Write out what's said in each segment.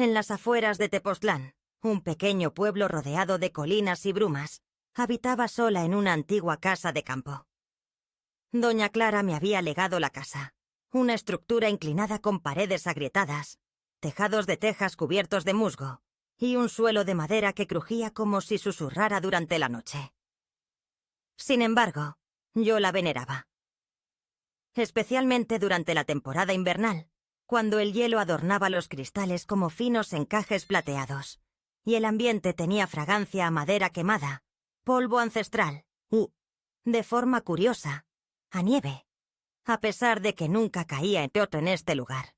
En las afueras de Tepoztlán, un pequeño pueblo rodeado de colinas y brumas, habitaba sola en una antigua casa de campo. Doña Clara me había legado la casa, una estructura inclinada con paredes agrietadas, tejados de tejas cubiertos de musgo y un suelo de madera que crujía como si susurrara durante la noche. Sin embargo, yo la veneraba. Especialmente durante la temporada invernal, cuando el hielo adornaba los cristales como finos encajes plateados, y el ambiente tenía fragancia a madera quemada, polvo ancestral y, de forma curiosa, a nieve, a pesar de que nunca caía en este lugar.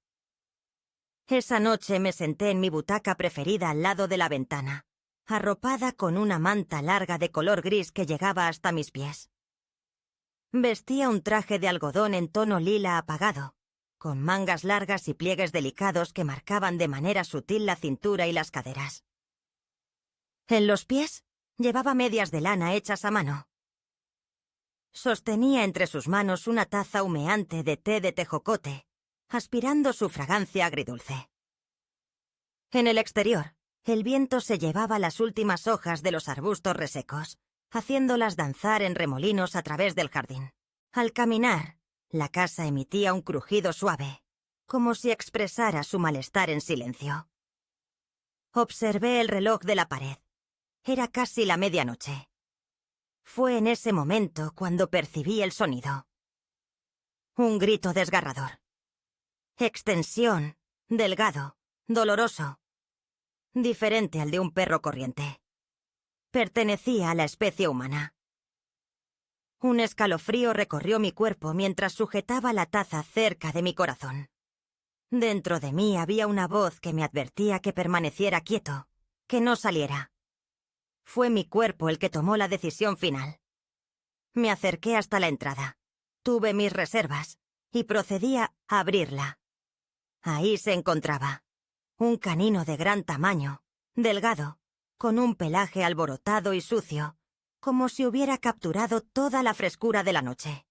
Esa noche me senté en mi butaca preferida al lado de la ventana, arropada con una manta larga de color gris que llegaba hasta mis pies. Vestía un traje de algodón en tono lila apagado, con mangas largas y pliegues delicados que marcaban de manera sutil la cintura y las caderas. En los pies llevaba medias de lana hechas a mano. Sostenía entre sus manos una taza humeante de té de tejocote, aspirando su fragancia agridulce. En el exterior, el viento se llevaba las últimas hojas de los arbustos resecos, haciéndolas danzar en remolinos a través del jardín. Al caminar, la casa emitía un crujido suave, como si expresara su malestar en silencio. Observé el reloj de la pared. Era casi la medianoche. Fue en ese momento cuando percibí el sonido. Un grito desgarrador. Extensión, delgado, doloroso. Diferente al de un perro corriente. Pertenecía a la especie humana. Un escalofrío recorrió mi cuerpo mientras sujetaba la taza cerca de mi corazón. Dentro de mí había una voz que me advertía que permaneciera quieto, que no saliera. Fue mi cuerpo el que tomó la decisión final. Me acerqué hasta la entrada. Tuve mis reservas y procedí a abrirla. Ahí se encontraba un canino de gran tamaño, delgado, con un pelaje alborotado y sucio, como si hubiera capturado toda la frescura de la noche.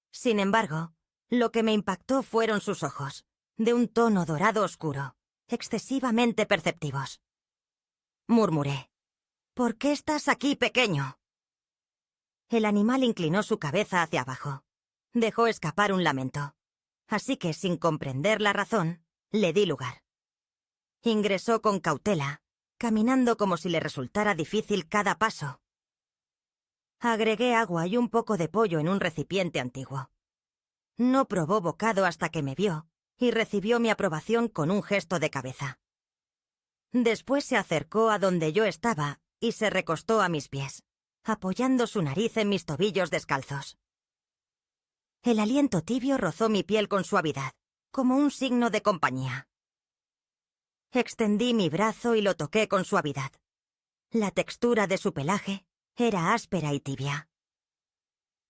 Sin embargo, lo que me impactó fueron sus ojos, de un tono dorado oscuro, excesivamente perceptivos. Murmuré: «¿Por qué estás aquí, pequeño?» El animal inclinó su cabeza hacia abajo. Dejó escapar un lamento. Así que, sin comprender la razón, le di lugar. Ingresó con cautela, caminando como si le resultara difícil cada paso. Agregué agua y un poco de pollo en un recipiente antiguo. No probó bocado hasta que me vio y recibió mi aprobación con un gesto de cabeza. Después se acercó a donde yo estaba y se recostó a mis pies, apoyando su nariz en mis tobillos descalzos. El aliento tibio rozó mi piel con suavidad, como un signo de compañía. Extendí mi brazo y lo toqué con suavidad. La textura de su pelaje era áspera y tibia.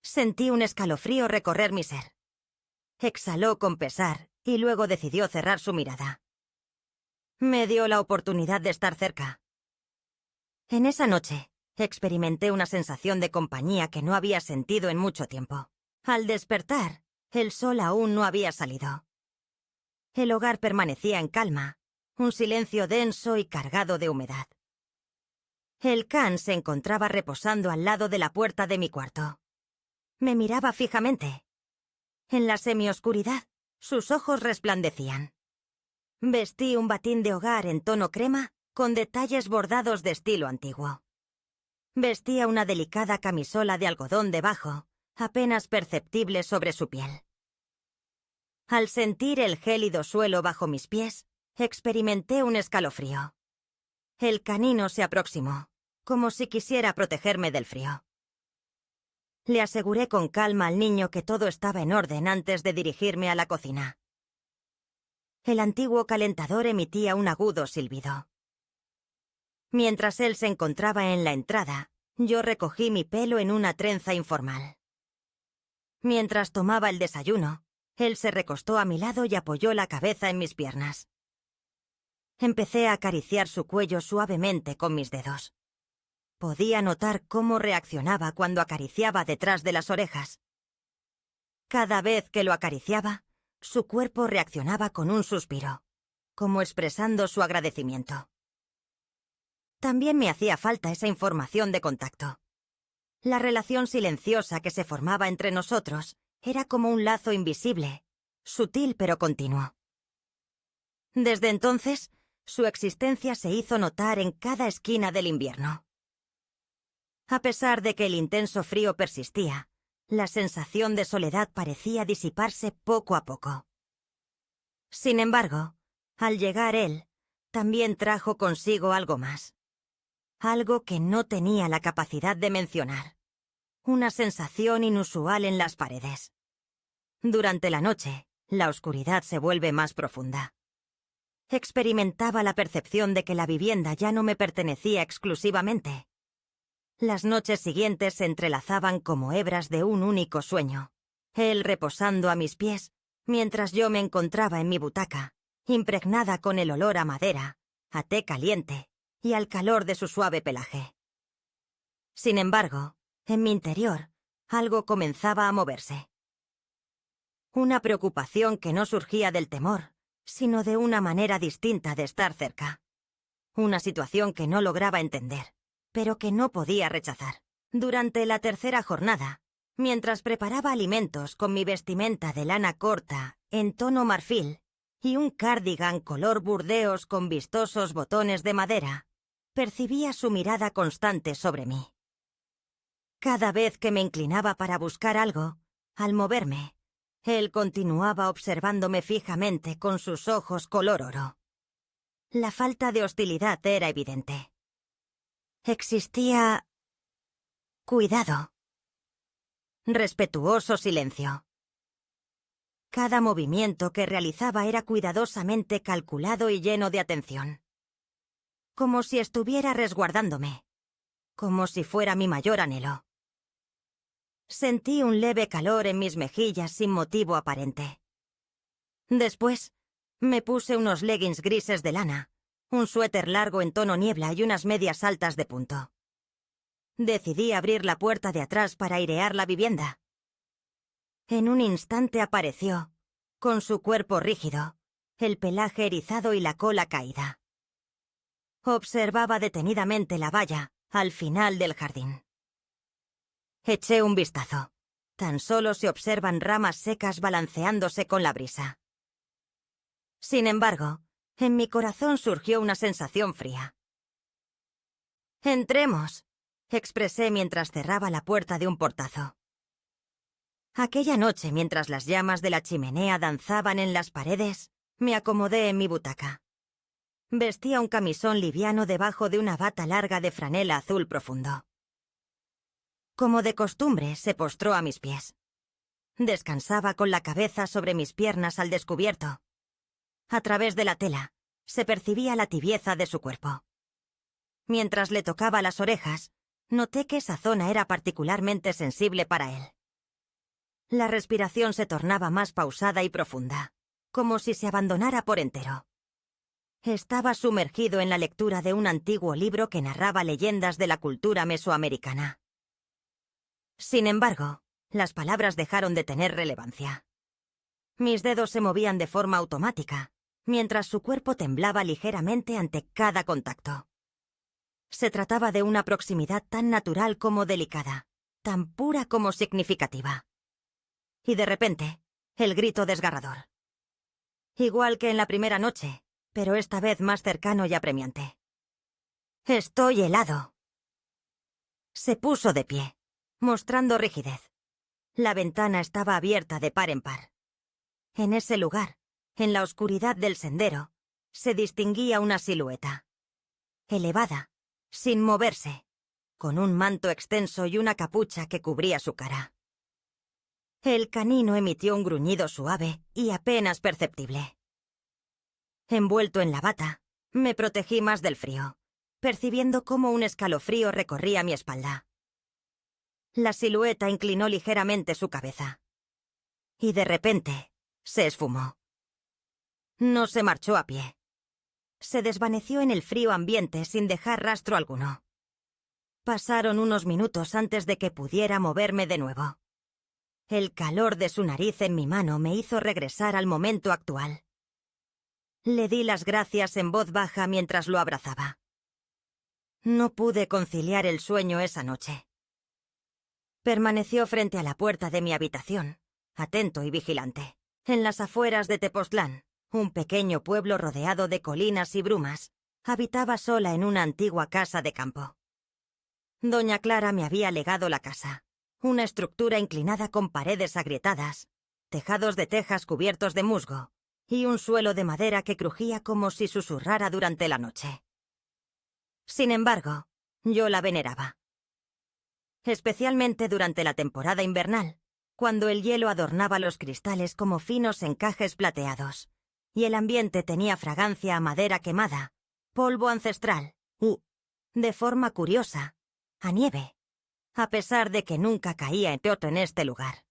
Sentí un escalofrío recorrer mi ser. Exhaló con pesar y luego decidió cerrar su mirada. Me dio la oportunidad de estar cerca. En esa noche, experimenté una sensación de compañía que no había sentido en mucho tiempo. Al despertar, el sol aún no había salido. El hogar permanecía en calma, un silencio denso y cargado de humedad. El can se encontraba reposando al lado de la puerta de mi cuarto. Me miraba fijamente. En la semioscuridad, sus ojos resplandecían. Vestí un batín de hogar en tono crema con detalles bordados de estilo antiguo. Vestía una delicada camisola de algodón debajo, apenas perceptible sobre su piel. Al sentir el gélido suelo bajo mis pies, experimenté un escalofrío. El canino se aproximó, como si quisiera protegerme del frío. Le aseguré con calma al niño que todo estaba en orden antes de dirigirme a la cocina. El antiguo calentador emitía un agudo silbido. Mientras él se encontraba en la entrada, yo recogí mi pelo en una trenza informal. Mientras tomaba el desayuno, él se recostó a mi lado y apoyó la cabeza en mis piernas. Empecé a acariciar su cuello suavemente con mis dedos. Podía notar cómo reaccionaba cuando acariciaba detrás de las orejas. Cada vez que lo acariciaba, su cuerpo reaccionaba con un suspiro. como expresando su agradecimiento. También me hacía falta esa información de contacto. La relación silenciosa que se formaba entre nosotros era como un lazo invisible, sutil pero continuo. Desde entonces, su existencia se hizo notar en cada esquina del invierno. A pesar de que el intenso frío persistía, la sensación de soledad parecía disiparse poco a poco. Sin embargo, al llegar él, también trajo consigo algo más. Algo que no tenía la capacidad de mencionar. Una sensación inusual en las paredes. Durante la noche, la oscuridad se vuelve más profunda. Experimentaba la percepción de que la vivienda ya no me pertenecía exclusivamente. Las noches siguientes se entrelazaban como hebras de un único sueño. Él reposando a mis pies, mientras yo me encontraba en mi butaca, impregnada con el olor a madera, a té caliente y al calor de su suave pelaje. Sin embargo, en mi interior, algo comenzaba a moverse. Una preocupación que no surgía del temor, sino de una manera distinta de estar cerca. Una situación que no lograba entender, pero que no podía rechazar. Durante la tercera jornada, mientras preparaba alimentos con mi vestimenta de lana corta, en tono marfil, y un cardigan color burdeos con vistosos botones de madera, percibía su mirada constante sobre mí. Cada vez que me inclinaba para buscar algo, al moverme, él continuaba observándome fijamente con sus ojos color oro. La falta de hostilidad era evidente. Existía cuidado. Respetuoso silencio. Cada movimiento que realizaba era cuidadosamente calculado y lleno de atención. Como si estuviera resguardándome. Como si fuera mi mayor anhelo. Sentí un leve calor en mis mejillas sin motivo aparente. Después, me puse unos leggings grises de lana, un suéter largo en tono niebla y unas medias altas de punto. Decidí abrir la puerta de atrás para airear la vivienda. En un instante apareció, con su cuerpo rígido, el pelaje erizado y la cola caída. Observaba detenidamente la valla al final del jardín. Eché un vistazo. Tan solo se observan ramas secas balanceándose con la brisa. Sin embargo, en mi corazón surgió una sensación fría. «Entremos», expresé mientras cerraba la puerta de un portazo. Aquella noche, mientras las llamas de la chimenea danzaban en las paredes, me acomodé en mi butaca. Vestía un camisón liviano debajo de una bata larga de franela azul profundo. Como de costumbre, se postró a mis pies. Descansaba con la cabeza sobre mis piernas al descubierto. A través de la tela, se percibía la tibieza de su cuerpo. Mientras le tocaba las orejas, noté que esa zona era particularmente sensible para él. La respiración se tornaba más pausada y profunda, como si se abandonara por entero. Estaba sumergido en la lectura de un antiguo libro que narraba leyendas de la cultura mesoamericana. Sin embargo, las palabras dejaron de tener relevancia. Mis dedos se movían de forma automática, mientras su cuerpo temblaba ligeramente ante cada contacto. Se trataba de una proximidad tan natural como delicada, tan pura como significativa. Y de repente, el grito desgarrador. Igual que en la primera noche, pero esta vez más cercano y apremiante. «Estoy helado». Se puso de pie, mostrando rigidez. La ventana estaba abierta de par en par. En ese lugar, en la oscuridad del sendero, se distinguía una silueta. Elevada, sin moverse, con un manto extenso y una capucha que cubría su cara. El canino emitió un gruñido suave y apenas perceptible. Envuelto en la bata, me protegí más del frío, percibiendo cómo un escalofrío recorría mi espalda. La silueta inclinó ligeramente su cabeza. Y de repente, se esfumó. No se marchó a pie. Se desvaneció en el frío ambiente sin dejar rastro alguno. Pasaron unos minutos antes de que pudiera moverme de nuevo. El calor de su nariz en mi mano me hizo regresar al momento actual. Le di las gracias en voz baja mientras lo abrazaba. No pude conciliar el sueño esa noche. Permaneció frente a la puerta de mi habitación, atento y vigilante. En las afueras de Tepoztlán, un pequeño pueblo rodeado de colinas y brumas, habitaba sola en una antigua casa de campo. Doña Clara me había legado la casa, una estructura inclinada con paredes agrietadas, tejados de tejas cubiertos de musgo y un suelo de madera que crujía como si susurrara durante la noche. Sin embargo, yo la veneraba. Especialmente durante la temporada invernal, cuando el hielo adornaba los cristales como finos encajes plateados, y el ambiente tenía fragancia a madera quemada, polvo ancestral, de forma curiosa, a nieve, a pesar de que nunca caía teoto en este lugar.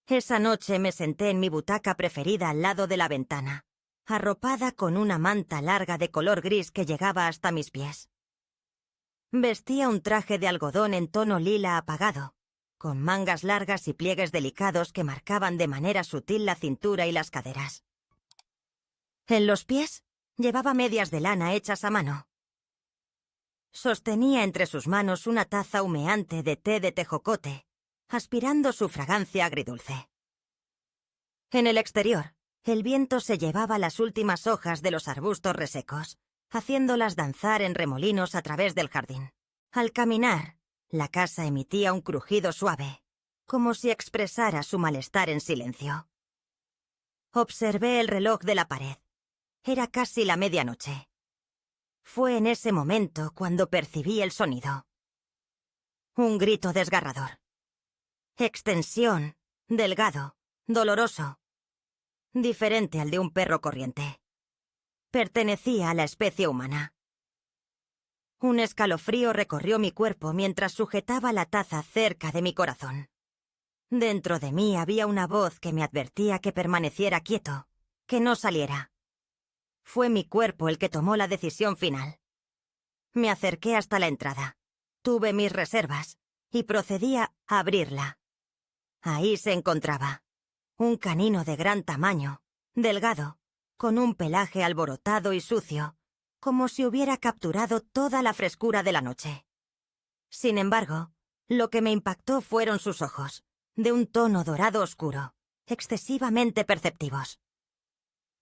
Esa noche me senté en mi butaca preferida al lado de la ventana, arropada con una manta larga de color gris que llegaba hasta mis pies. Vestía un traje de algodón en tono lila apagado, con mangas largas y pliegues delicados que marcaban de manera sutil la cintura y las caderas. En los pies llevaba medias de lana hechas a mano. Sostenía entre sus manos una taza humeante de té de tejocote, aspirando su fragancia agridulce. En el exterior, el viento se llevaba las últimas hojas de los arbustos resecos, haciéndolas danzar en remolinos a través del jardín. Al caminar, la casa emitía un crujido suave, como si expresara su malestar en silencio. Observé el reloj de la pared. Era casi la medianoche. Fue en ese momento cuando percibí el sonido. Un grito desgarrador. Extensión, delgado, doloroso. Diferente al de un perro corriente. Pertenecía a la especie humana. Un escalofrío recorrió mi cuerpo mientras sujetaba la taza cerca de mi corazón. Dentro de mí había una voz que me advertía que permaneciera quieto, que no saliera. Fue mi cuerpo el que tomó la decisión final. Me acerqué hasta la entrada. Tuve mis reservas y procedí a abrirla. Ahí se encontraba un canino de gran tamaño, delgado, con un pelaje alborotado y sucio, como si hubiera capturado toda la frescura de la noche. Sin embargo, lo que me impactó fueron sus ojos, de un tono dorado oscuro, excesivamente perceptivos.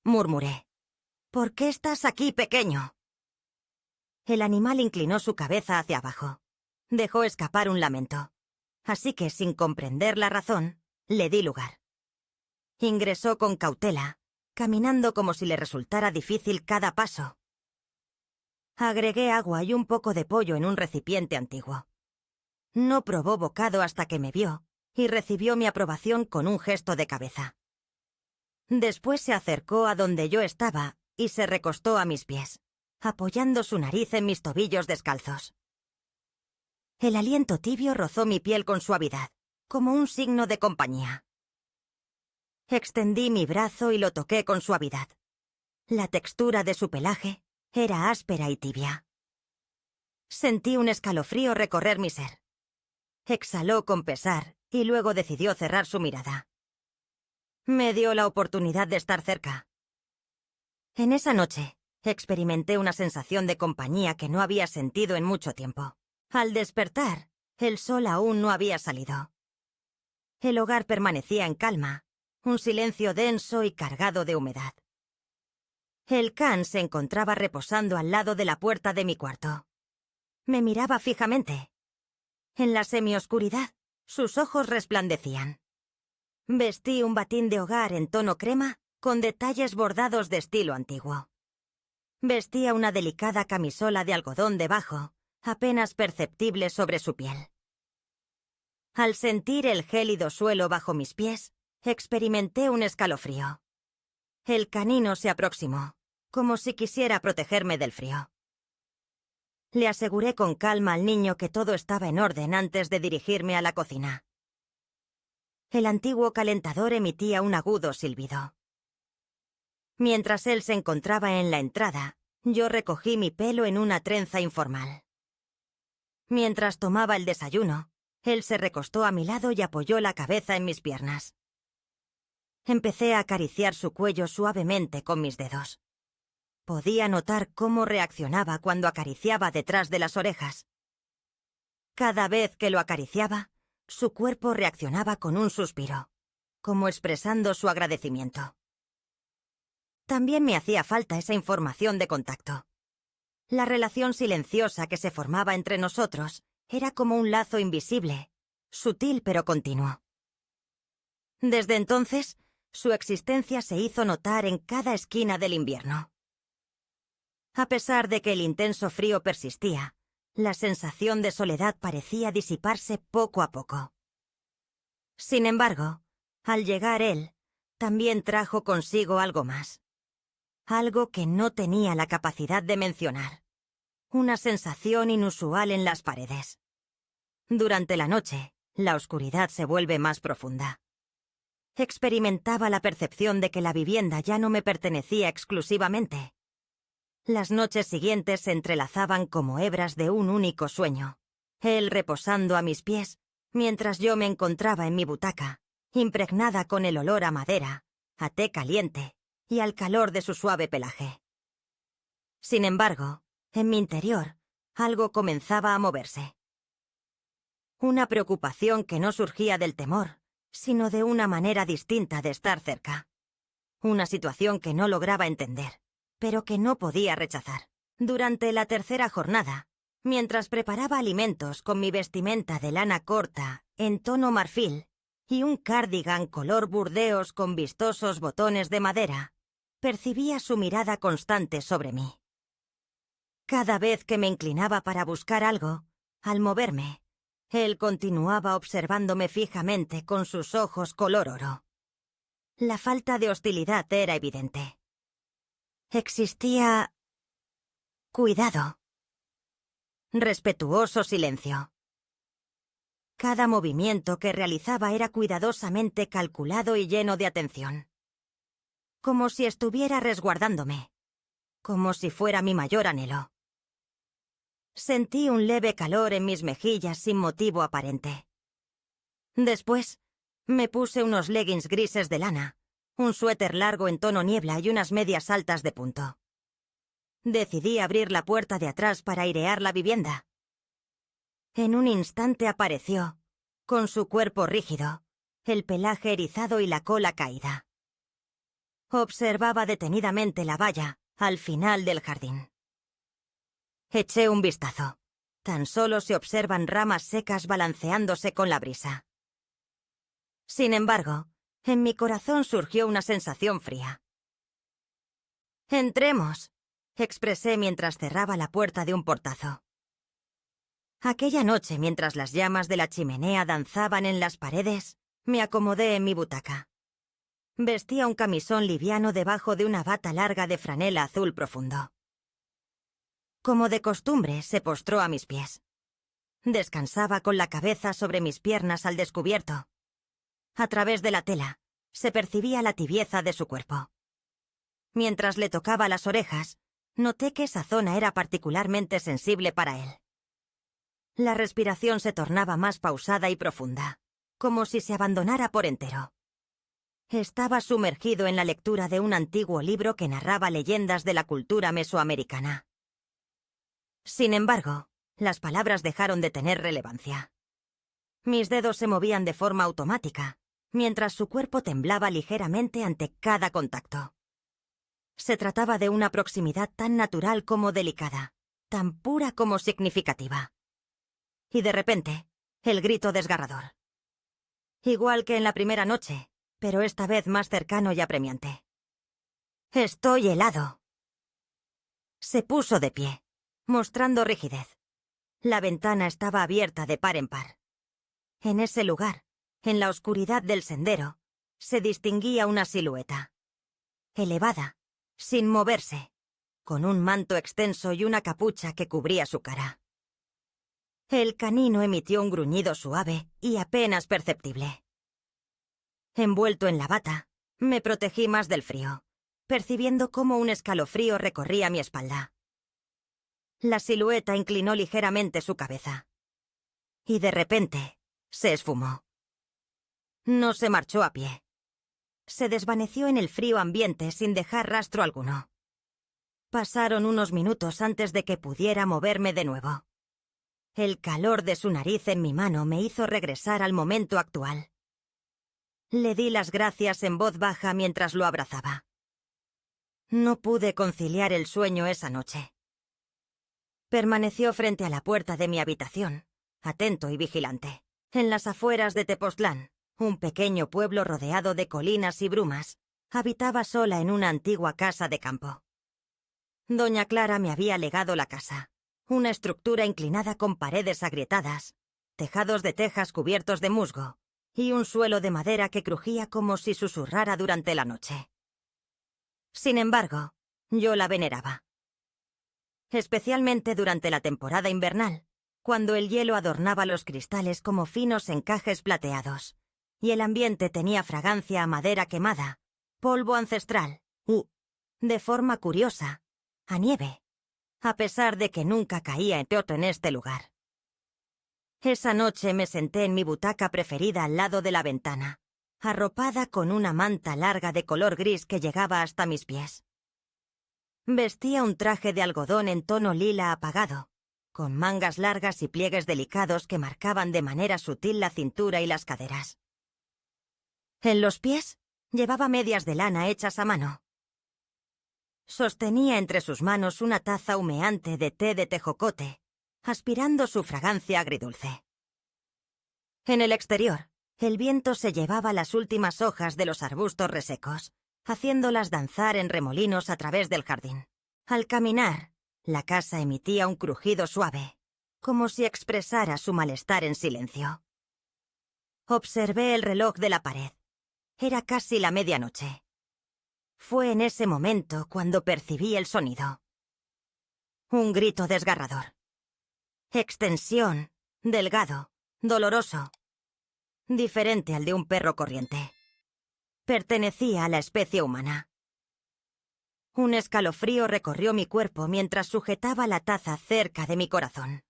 Murmuré: «¿Por qué estás aquí, pequeño?» El animal inclinó su cabeza hacia abajo. Dejó escapar un lamento. Así que, sin comprender la razón, le di lugar. Ingresó con cautela, caminando como si le resultara difícil cada paso. Agregué agua y un poco de pollo en un recipiente antiguo. No probó bocado hasta que me vio y recibió mi aprobación con un gesto de cabeza. Después se acercó a donde yo estaba y se recostó a mis pies, apoyando su nariz en mis tobillos descalzos. El aliento tibio rozó mi piel con suavidad, como un signo de compañía. Extendí mi brazo y lo toqué con suavidad. La textura de su pelaje era áspera y tibia. Sentí un escalofrío recorrer mi ser. Exhaló con pesar y luego decidió cerrar su mirada. Me dio la oportunidad de estar cerca. En esa noche, experimenté una sensación de compañía que no había sentido en mucho tiempo. Al despertar, el sol aún no había salido. El hogar permanecía en calma, un silencio denso y cargado de humedad. El can se encontraba reposando al lado de la puerta de mi cuarto. Me miraba fijamente. En la semioscuridad, sus ojos resplandecían. Vestí un batín de hogar en tono crema con detalles bordados de estilo antiguo. Vestía una delicada camisola de algodón debajo, apenas perceptible sobre su piel. Al sentir el gélido suelo bajo mis pies, experimenté un escalofrío. El canino se aproximó, como si quisiera protegerme del frío. Le aseguré con calma al niño que todo estaba en orden antes de dirigirme a la cocina. El antiguo calentador emitía un agudo silbido. Mientras él se encontraba en la entrada, yo recogí mi pelo en una trenza informal. Mientras tomaba el desayuno, él se recostó a mi lado y apoyó la cabeza en mis piernas. Empecé a acariciar su cuello suavemente con mis dedos. Podía notar cómo reaccionaba cuando acariciaba detrás de las orejas. Cada vez que lo acariciaba, su cuerpo reaccionaba con un suspiro, como expresando su agradecimiento. También me hacía falta esa información de contacto. La relación silenciosa que se formaba entre nosotros era como un lazo invisible, sutil pero continuo. Desde entonces, su existencia se hizo notar en cada esquina del invierno. A pesar de que el intenso frío persistía, la sensación de soledad parecía disiparse poco a poco. Sin embargo, al llegar él, también trajo consigo algo más. Algo que no tenía la capacidad de mencionar. Una sensación inusual en las paredes. Durante la noche, la oscuridad se vuelve más profunda. Experimentaba la percepción de que la vivienda ya no me pertenecía exclusivamente. Las noches siguientes se entrelazaban como hebras de un único sueño. Él reposando a mis pies, mientras yo me encontraba en mi butaca, impregnada con el olor a madera, a té caliente y al calor de su suave pelaje. Sin embargo, en mi interior, algo comenzaba a moverse. Una preocupación que no surgía del temor, sino de una manera distinta de estar cerca. Una situación que no lograba entender, pero que no podía rechazar. Durante la tercera jornada, mientras preparaba alimentos con mi vestimenta de lana corta, en tono marfil, y un cardigan color burdeos con vistosos botones de madera, percibía su mirada constante sobre mí. Cada vez que me inclinaba para buscar algo, al moverme, él continuaba observándome fijamente con sus ojos color oro. La falta de hostilidad era evidente. Existía cuidado. Respetuoso silencio. Cada movimiento que realizaba era cuidadosamente calculado y lleno de atención. Como si estuviera resguardándome. Como si fuera mi mayor anhelo. Sentí un leve calor en mis mejillas sin motivo aparente. Después, me puse unos leggings grises de lana, un suéter largo en tono niebla y unas medias altas de punto. Decidí abrir la puerta de atrás para airear la vivienda. En un instante apareció, con su cuerpo rígido, el pelaje erizado y la cola caída. Observaba detenidamente la valla al final del jardín. Eché un vistazo. Tan solo se observan ramas secas balanceándose con la brisa. Sin embargo, en mi corazón surgió una sensación fría. «Entremos», expresé mientras cerraba la puerta de un portazo. Aquella noche, mientras las llamas de la chimenea danzaban en las paredes, me acomodé en mi butaca. Vestía un camisón liviano debajo de una bata larga de franela azul profundo. Como de costumbre, se postró a mis pies. Descansaba con la cabeza sobre mis piernas al descubierto. A través de la tela, se percibía la tibieza de su cuerpo. Mientras le tocaba las orejas, noté que esa zona era particularmente sensible para él. La respiración se tornaba más pausada y profunda, como si se abandonara por entero. Estaba sumergido en la lectura de un antiguo libro que narraba leyendas de la cultura mesoamericana. Sin embargo, las palabras dejaron de tener relevancia. Mis dedos se movían de forma automática, mientras su cuerpo temblaba ligeramente ante cada contacto. Se trataba de una proximidad tan natural como delicada, tan pura como significativa. Y de repente, el grito desgarrador. Igual que en la primera noche, pero esta vez más cercano y apremiante. «Estoy helado». Se puso de pie, mostrando rigidez. La ventana estaba abierta de par en par. En ese lugar, en la oscuridad del sendero, se distinguía una silueta. Elevada, sin moverse, con un manto extenso y una capucha que cubría su cara. El canino emitió un gruñido suave y apenas perceptible. Envuelto en la bata, me protegí más del frío, percibiendo cómo un escalofrío recorría mi espalda. La silueta inclinó ligeramente su cabeza. Y de repente, se esfumó. No se marchó a pie. se desvaneció en el frío ambiente sin dejar rastro alguno. Pasaron unos minutos antes de que pudiera moverme de nuevo. El calor de su nariz en mi mano me hizo regresar al momento actual. Le di las gracias en voz baja mientras lo abrazaba. No pude conciliar el sueño esa noche. Permaneció frente a la puerta de mi habitación, atento y vigilante. En las afueras de Tepoztlán, un pequeño pueblo rodeado de colinas y brumas, habitaba sola en una antigua casa de campo. Doña Clara me había legado la casa, una estructura inclinada con paredes agrietadas, tejados de tejas cubiertos de musgo y un suelo de madera que crujía como si susurrara durante la noche. Sin embargo, yo la veneraba. Especialmente durante la temporada invernal, cuando el hielo adornaba los cristales como finos encajes plateados, y el ambiente tenía fragancia a madera quemada, polvo ancestral, de forma curiosa, a nieve, a pesar de que nunca caía en este lugar. Esa noche me senté en mi butaca preferida al lado de la ventana, arropada con una manta larga de color gris que llegaba hasta mis pies. Vestía un traje de algodón en tono lila apagado, con mangas largas y pliegues delicados que marcaban de manera sutil la cintura y las caderas. En los pies llevaba medias de lana hechas a mano. Sostenía entre sus manos una taza humeante de té de tejocote, aspirando su fragancia agridulce. En el exterior, el viento se llevaba las últimas hojas de los arbustos resecos, haciéndolas danzar en remolinos a través del jardín. Al caminar, la casa emitía un crujido suave, como si expresara su malestar en silencio. Observé el reloj de la pared. Era casi la medianoche. Fue en ese momento cuando percibí el sonido. Un grito desgarrador. Extensión, delgado, doloroso. Diferente al de un perro corriente. Pertenecía a la especie humana. Un escalofrío recorrió mi cuerpo mientras sujetaba la taza cerca de mi corazón.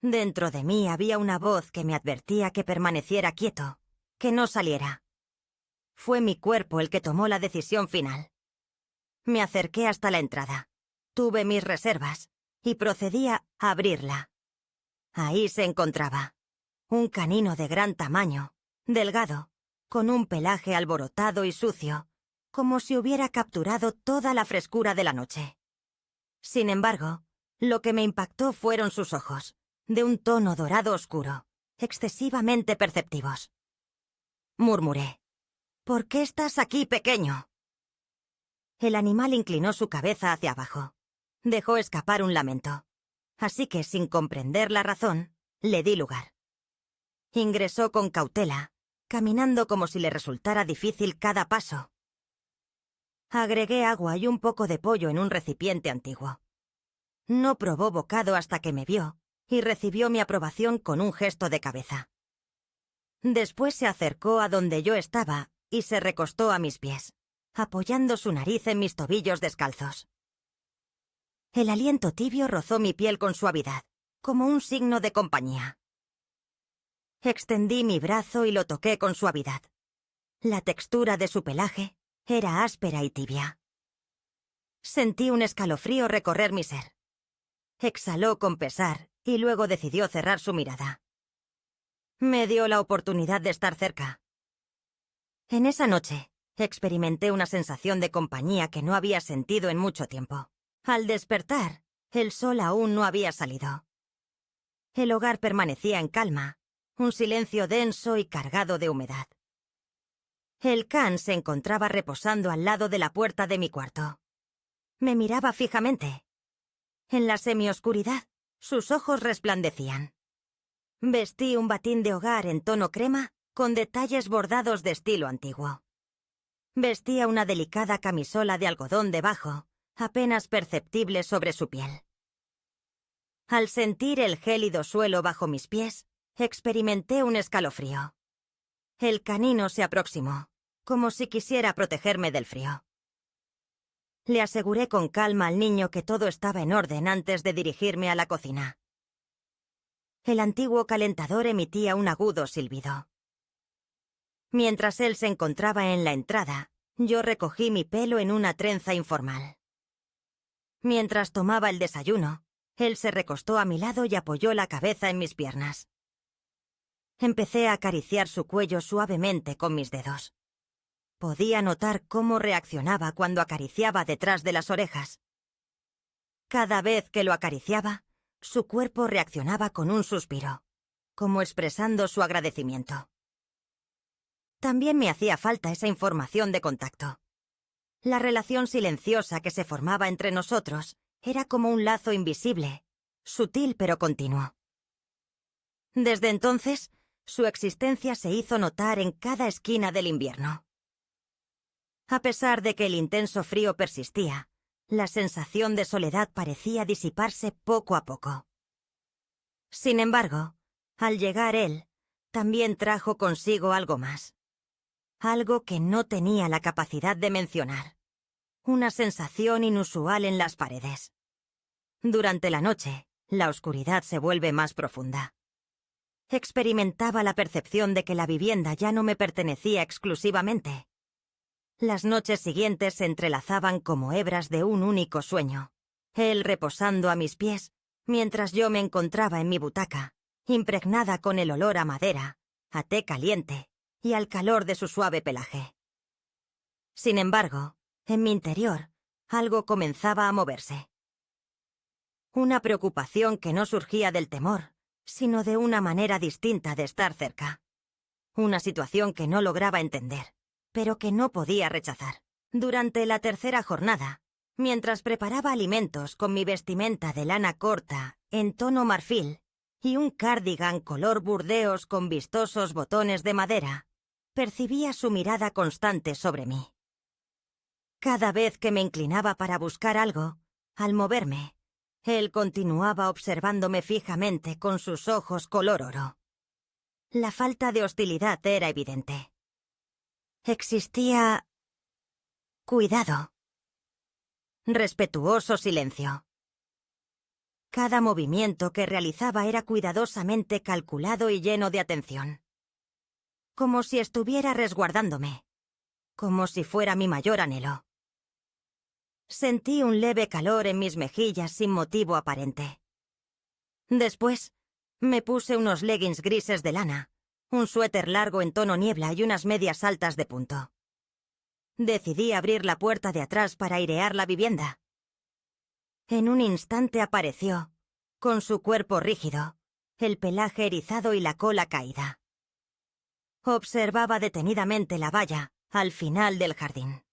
Dentro de mí había una voz que me advertía que permaneciera quieto, que no saliera. Fue mi cuerpo el que tomó la decisión final. Me acerqué hasta la entrada. Tuve mis reservas y procedí a abrirla. Ahí se encontraba un canino de gran tamaño, delgado, con un pelaje alborotado y sucio, como si hubiera capturado toda la frescura de la noche. Sin embargo, lo que me impactó fueron sus ojos, de un tono dorado oscuro, excesivamente perceptivos. Murmuré: «¿Por qué estás aquí, pequeño?» El animal inclinó su cabeza hacia abajo. Dejó escapar un lamento. Así que, sin comprender la razón, le di lugar. Ingresó con cautela, caminando como si le resultara difícil cada paso. Agregué agua y un poco de pollo en un recipiente antiguo. No probó bocado hasta que me vio y recibió mi aprobación con un gesto de cabeza. Después se acercó a donde yo estaba y se recostó a mis pies, apoyando su nariz en mis tobillos descalzos. El aliento tibio rozó mi piel con suavidad, como un signo de compañía. Extendí mi brazo y lo toqué con suavidad. La textura de su pelaje era áspera y tibia. Sentí un escalofrío recorrer mi ser. Exhaló con pesar y luego decidió cerrar su mirada. Me dio la oportunidad de estar cerca. En esa noche, experimenté una sensación de compañía que no había sentido en mucho tiempo. Al despertar, el sol aún no había salido. El hogar permanecía en calma, un silencio denso y cargado de humedad. El can se encontraba reposando al lado de la puerta de mi cuarto. Me miraba fijamente. En la semioscuridad, sus ojos resplandecían. Vestí un batín de hogar en tono crema con detalles bordados de estilo antiguo. Vestía una delicada camisola de algodón debajo, apenas perceptible sobre su piel. Al sentir el gélido suelo bajo mis pies, experimenté un escalofrío. El canino se aproximó, como si quisiera protegerme del frío. Le aseguré con calma al niño que todo estaba en orden antes de dirigirme a la cocina. El antiguo calentador emitía un agudo silbido. Mientras él se encontraba en la entrada, yo recogí mi pelo en una trenza informal. Mientras tomaba el desayuno, él se recostó a mi lado y apoyó la cabeza en mis piernas. Empecé a acariciar su cuello suavemente con mis dedos. Podía notar cómo reaccionaba cuando acariciaba detrás de las orejas. Cada vez que lo acariciaba, su cuerpo reaccionaba con un suspiro, como expresando su agradecimiento. También me hacía falta esa información de contacto. La relación silenciosa que se formaba entre nosotros era como un lazo invisible, sutil pero continuo. Desde entonces, su existencia se hizo notar en cada esquina del invierno. A pesar de que el intenso frío persistía, la sensación de soledad parecía disiparse poco a poco. Sin embargo, al llegar él, también trajo consigo algo más. Algo que no tenía la capacidad de mencionar. Una sensación inusual en las paredes. Durante la noche, la oscuridad se vuelve más profunda. Experimentaba la percepción de que la vivienda ya no me pertenecía exclusivamente. Las noches siguientes se entrelazaban como hebras de un único sueño. Él reposando a mis pies, mientras yo me encontraba en mi butaca, impregnada con el olor a madera, a té caliente y al calor de su suave pelaje. Sin embargo, en mi interior, algo comenzaba a moverse. Una preocupación que no surgía del temor, sino de una manera distinta de estar cerca. Una situación que no lograba entender, pero que no podía rechazar. Durante la tercera jornada, mientras preparaba alimentos con mi vestimenta de lana corta, en tono marfil, y un cardigan color burdeos con vistosos botones de madera, percibía su mirada constante sobre mí. Cada vez que me inclinaba para buscar algo, al moverme, él continuaba observándome fijamente con sus ojos color oro. La falta de hostilidad era evidente. Existía cuidado. Respetuoso silencio. Cada movimiento que realizaba era cuidadosamente calculado y lleno de atención. Como si estuviera resguardándome. Como si fuera mi mayor anhelo. Sentí un leve calor en mis mejillas sin motivo aparente. Después, me puse unos leggings grises de lana, un suéter largo en tono niebla y unas medias altas de punto. Decidí abrir la puerta de atrás para airear la vivienda. En un instante apareció, con su cuerpo rígido, el pelaje erizado y la cola caída. Observaba detenidamente la valla al final del jardín.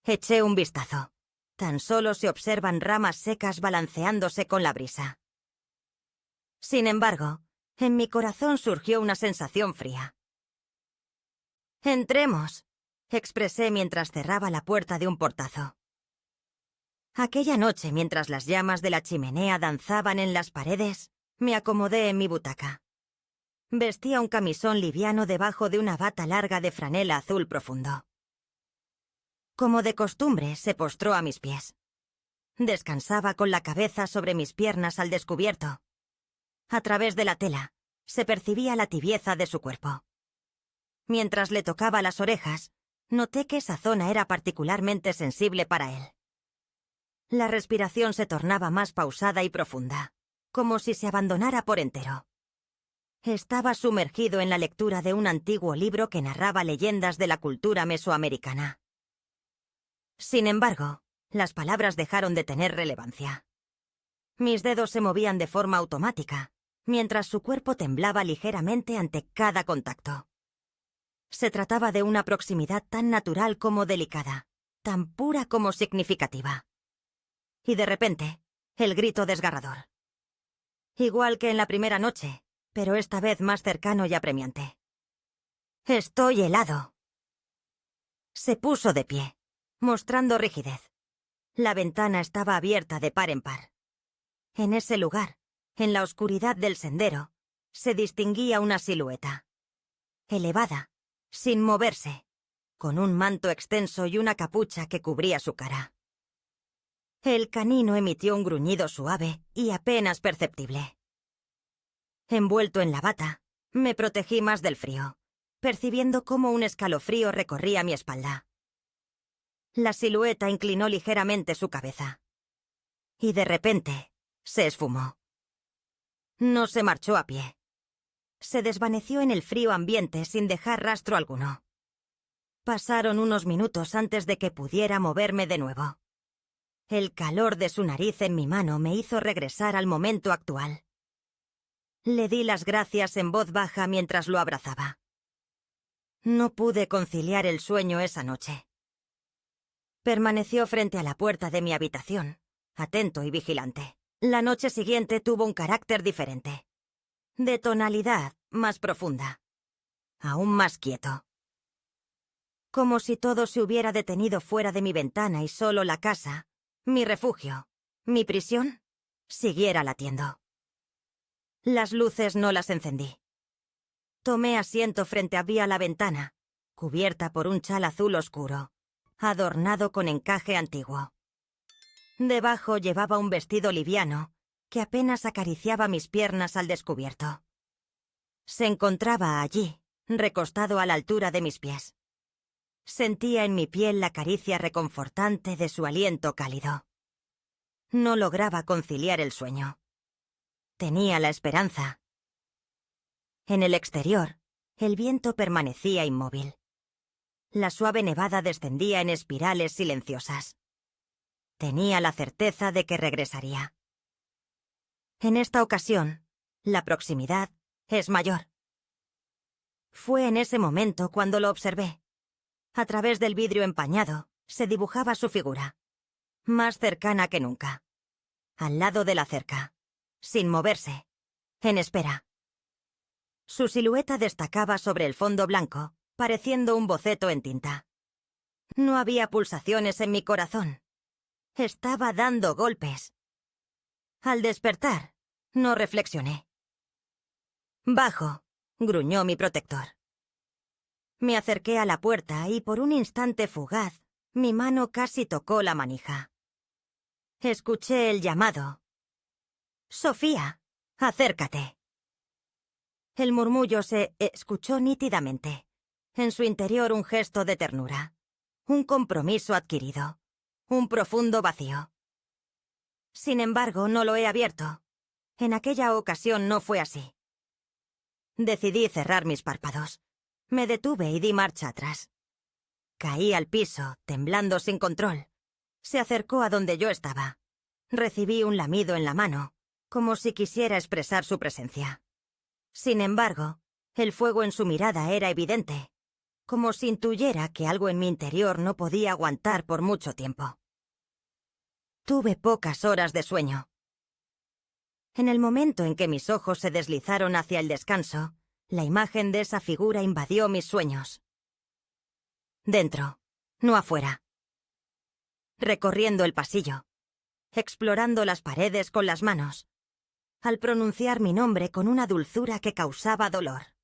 Eché un vistazo. Tan solo se observan ramas secas balanceándose con la brisa. Sin embargo, en mi corazón surgió una sensación fría. «Entremos», expresé mientras cerraba la puerta de un portazo. Aquella noche, mientras las llamas de la chimenea danzaban en las paredes, me acomodé en mi butaca. Vestía un camisón liviano debajo de una bata larga de franela azul profundo. Como de costumbre, se postró a mis pies. Descansaba con la cabeza sobre mis piernas al descubierto. A través de la tela, se percibía la tibieza de su cuerpo. Mientras le tocaba las orejas, noté que esa zona era particularmente sensible para él. La respiración se tornaba más pausada y profunda, como si se abandonara por entero. Estaba sumergido en la lectura de un antiguo libro que narraba leyendas de la cultura mesoamericana. Sin embargo, las palabras dejaron de tener relevancia. Mis dedos se movían de forma automática, mientras su cuerpo temblaba ligeramente ante cada contacto. Se trataba de una proximidad tan natural como delicada, tan pura como significativa. Y de repente, el grito desgarrador. Igual que en la primera noche, pero esta vez más cercano y apremiante. «Estoy helado». Se puso de pie, mostrando rigidez. La ventana estaba abierta de par en par. En ese lugar, en la oscuridad del sendero, se distinguía una silueta. Elevada, sin moverse, con un manto extenso y una capucha que cubría su cara. El canino emitió un gruñido suave y apenas perceptible. Envuelto en la bata, me protegí más del frío, percibiendo cómo un escalofrío recorría mi espalda. La silueta inclinó ligeramente su cabeza. Y de repente, se esfumó. No se marchó a pie. Se desvaneció en el frío ambiente sin dejar rastro alguno. Pasaron unos minutos antes de que pudiera moverme de nuevo. El calor de su nariz en mi mano me hizo regresar al momento actual. Le di las gracias en voz baja mientras lo abrazaba. No pude conciliar el sueño esa noche. Permaneció frente a la puerta de mi habitación, atento y vigilante. La noche siguiente tuvo un carácter diferente. De tonalidad más profunda. Aún más quieto. Como si todo se hubiera detenido fuera de mi ventana y solo la casa, mi refugio, mi prisión, siguiera latiendo. Las luces no las encendí. Tomé asiento frente a la ventana, cubierta por un chal azul oscuro, adornado con encaje antiguo. Debajo llevaba un vestido liviano que apenas acariciaba mis piernas al descubierto. Se encontraba allí, recostado a la altura de mis pies. Sentía en mi piel la caricia reconfortante de su aliento cálido. No lograba conciliar el sueño. Tenía la esperanza. En el exterior, el viento permanecía inmóvil. La suave nevada descendía en espirales silenciosas. Tenía la certeza de que regresaría. En esta ocasión, la proximidad es mayor. Fue en ese momento cuando lo observé. A través del vidrio empañado se dibujaba su figura, más cercana que nunca, al lado de la cerca, sin moverse, en espera. Su silueta destacaba sobre el fondo blanco, pareciendo un boceto en tinta. No había pulsaciones en mi corazón. Estaba dando golpes. Al despertar, no reflexioné. «Bajo», gruñó mi protector. Me acerqué a la puerta y por un instante fugaz, mi mano casi tocó la manija. Escuché el llamado. «Sofía, acércate». El murmullo se escuchó nítidamente. En su interior un gesto de ternura, un compromiso adquirido, un profundo vacío. Sin embargo, no lo he abierto. En aquella ocasión no fue así. Decidí cerrar mis párpados. Me detuve y di marcha atrás. Caí al piso, temblando sin control. Se acercó a donde yo estaba. Recibí un lamido en la mano, como si quisiera expresar su presencia. Sin embargo, el fuego en su mirada era evidente, como si intuyera que algo en mi interior no podía aguantar por mucho tiempo. Tuve pocas horas de sueño. En el momento en que mis ojos se deslizaron hacia el descanso, la imagen de esa figura invadió mis sueños. Dentro, no afuera. Recorriendo el pasillo, explorando las paredes con las manos, al pronunciar mi nombre con una dulzura que causaba dolor.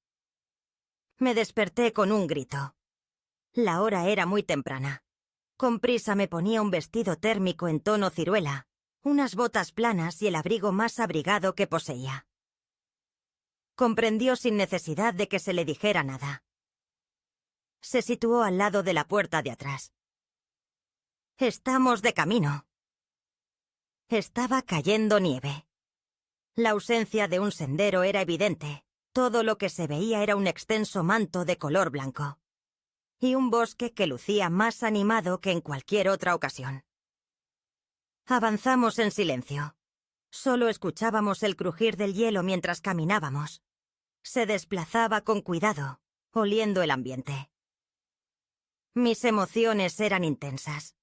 Me desperté con un grito. La hora era muy temprana. Con prisa me ponía un vestido térmico en tono ciruela, unas botas planas y el abrigo más abrigado que poseía. Comprendió sin necesidad de que se le dijera nada. Se situó al lado de la puerta de atrás. «Estamos de camino». Estaba cayendo nieve. La ausencia de un sendero era evidente. Todo lo que se veía era un extenso manto de color blanco. Y un bosque que lucía más animado que en cualquier otra ocasión. Avanzamos en silencio. Solo escuchábamos el crujir del hielo mientras caminábamos. Se desplazaba con cuidado, oliendo el ambiente. Mis emociones eran intensas.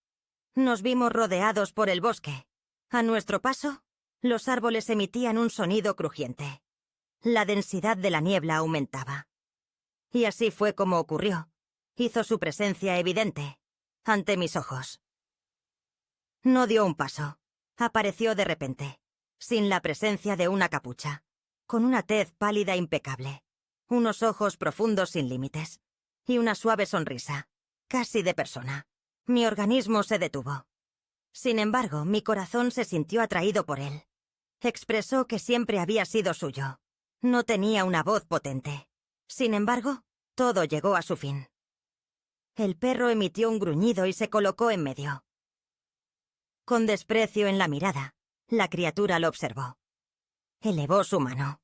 Nos vimos rodeados por el bosque. A nuestro paso, los árboles emitían un sonido crujiente. La densidad de la niebla aumentaba. Y así fue como ocurrió. Hizo su presencia evidente, ante mis ojos. No dio un paso. Apareció de repente, sin la presencia de una capucha, con una tez pálida impecable, unos ojos profundos sin límites, y una suave sonrisa, casi de persona. Mi organismo se detuvo. Sin embargo, mi corazón se sintió atraído por él. Expresó que siempre había sido suyo. No tenía una voz potente. Sin embargo, Todo llegó a su fin. El perro emitió un gruñido y se colocó en medio. Con desprecio en la mirada, la criatura lo observó. Elevó su mano.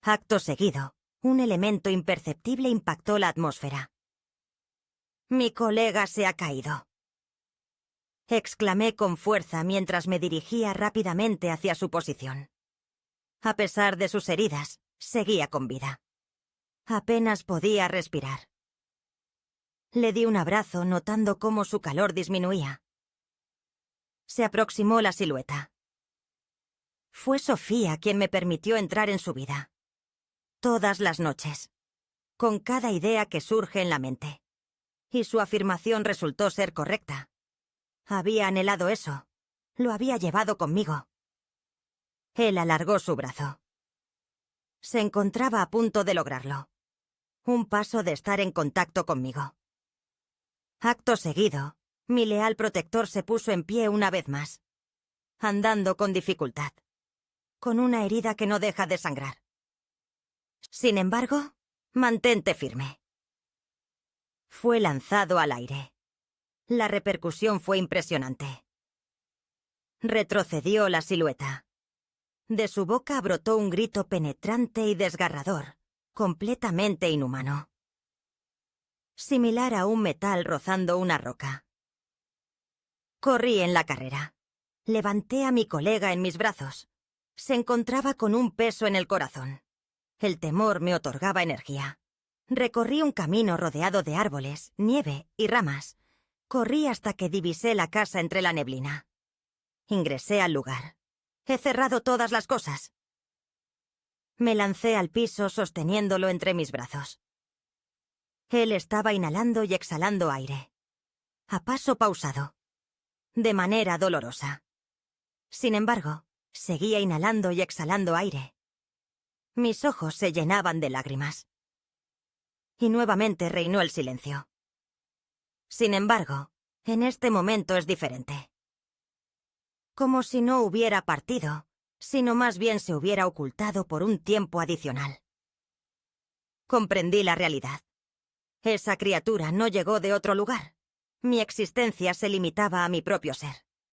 Acto seguido, un elemento imperceptible impactó la atmósfera. «Mi colega se ha caído», exclamé con fuerza mientras me dirigía rápidamente hacia su posición. A pesar de sus heridas, seguía con vida. Apenas podía respirar. Le di un abrazo notando cómo su calor disminuía. Se aproximó la silueta. Fue Sofía quien me permitió entrar en su vida. Todas las noches, con cada idea que surge en la mente. Y su afirmación resultó ser correcta. Había anhelado eso. Lo había llevado conmigo. Él alargó su brazo. Se encontraba a punto de lograrlo. Un paso de estar en contacto conmigo. Acto seguido, mi leal protector se puso en pie una vez más, andando con dificultad, con una herida que no deja de sangrar. Sin embargo, mantente firme. Fue lanzado al aire. La repercusión fue impresionante. Retrocedió la silueta. De su boca brotó un grito penetrante y desgarrador, completamente inhumano. Similar a un metal rozando una roca. Corrí en la carrera. Levanté a mi colega en mis brazos. Se encontraba con un peso en el corazón. El temor me otorgaba energía. Recorrí un camino rodeado de árboles, nieve y ramas. Corrí hasta que divisé la casa entre la neblina. Ingresé al lugar. He cerrado todas las cosas. Me lancé al piso sosteniéndolo entre mis brazos. Él estaba inhalando y exhalando aire. A paso pausado. De manera dolorosa. Sin embargo, seguía inhalando y exhalando aire. Mis ojos se llenaban de lágrimas. Y nuevamente reinó el silencio. Sin embargo, en este momento es diferente. Como si no hubiera partido, sino más bien se hubiera ocultado por un tiempo adicional. Comprendí la realidad. Esa criatura no llegó de otro lugar. Mi existencia se limitaba a mi propio ser.